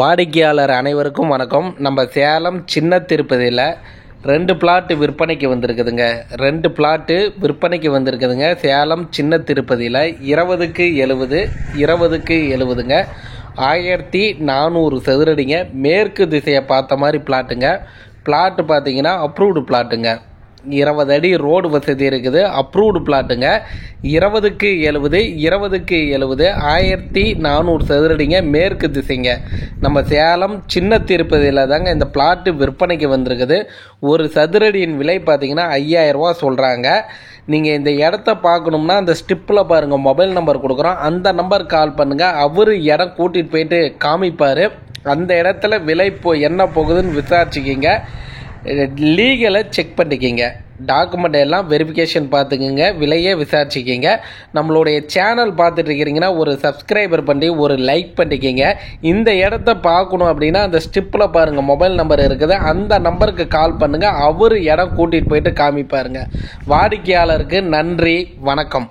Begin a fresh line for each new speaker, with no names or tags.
வாடிக்கையாளர் அனைவருக்கும் வணக்கம். நம்ம சேலம் சின்ன திருப்பதியில் 2 பிளாட்டு விற்பனைக்கு வந்திருக்குதுங்க. 2 பிளாட்டு விற்பனைக்கு வந்திருக்குதுங்க. சேலம் சின்ன திருப்பதியில் 20க்கு 70, 20க்கு 70ங்க. 1400 சதுரடிங்க. மேற்கு திசையை பார்த்த மாதிரி பிளாட்டுங்க. பிளாட்டு பார்த்தீங்கன்னா அப்ரூவ்டு பிளாட்டுங்க. 20 அடி ரோடு வசதி இருக்குது. அப்ரூவ்டு பிளாட்டுங்க. 20க்கு 70, 20க்கு 70, 1400 சதுரடிங்க. மேற்கு திசைங்க. நம்ம சேலம் சின்ன திருப்பதியில் தாங்க இந்த பிளாட்டு விற்பனைக்கு வந்திருக்குது. ஒரு சதுரடியின் விலை பார்த்தீங்கன்னா 5000 ரூபா சொல்கிறாங்க. நீங்கள் இந்த இடத்த பார்க்கணும்னா அந்த ஸ்டிப்பில் பாருங்கள், மொபைல் நம்பர் கொடுக்குறோம், அந்த நம்பர் கால் பண்ணுங்கள். அவர் இடம் கூட்டிகிட்டு போயிட்டு காமிப்பார். அந்த இடத்துல விலை என்ன போகுதுன்னு விசாரிச்சுக்கிங்க. லீகலை செக் பண்ணிக்கிங்க. டாக்குமெண்ட் எல்லாம் வெரிஃபிகேஷன் பார்த்துக்குங்க. விலையே விசாரிச்சுக்கிங்க. நம்மளுடைய சேனல் பார்த்துட்டு இருக்கிறீங்கன்னா ஒரு சப்ஸ்கிரைபர் பண்ணி ஒரு லைக் பண்ணிக்கிங்க. இந்த இடத்த பார்க்கணும் அப்படின்னா அந்த ஸ்டிப்பில் பாருங்கள், மொபைல் நம்பர் இருக்குது, அந்த நம்பருக்கு கால் பண்ணுங்கள். அவர் இடம் கூட்டிகிட்டு போயிட்டு காமிப்பாருங்க. வாடிக்கையாளருக்கு நன்றி, வணக்கம்.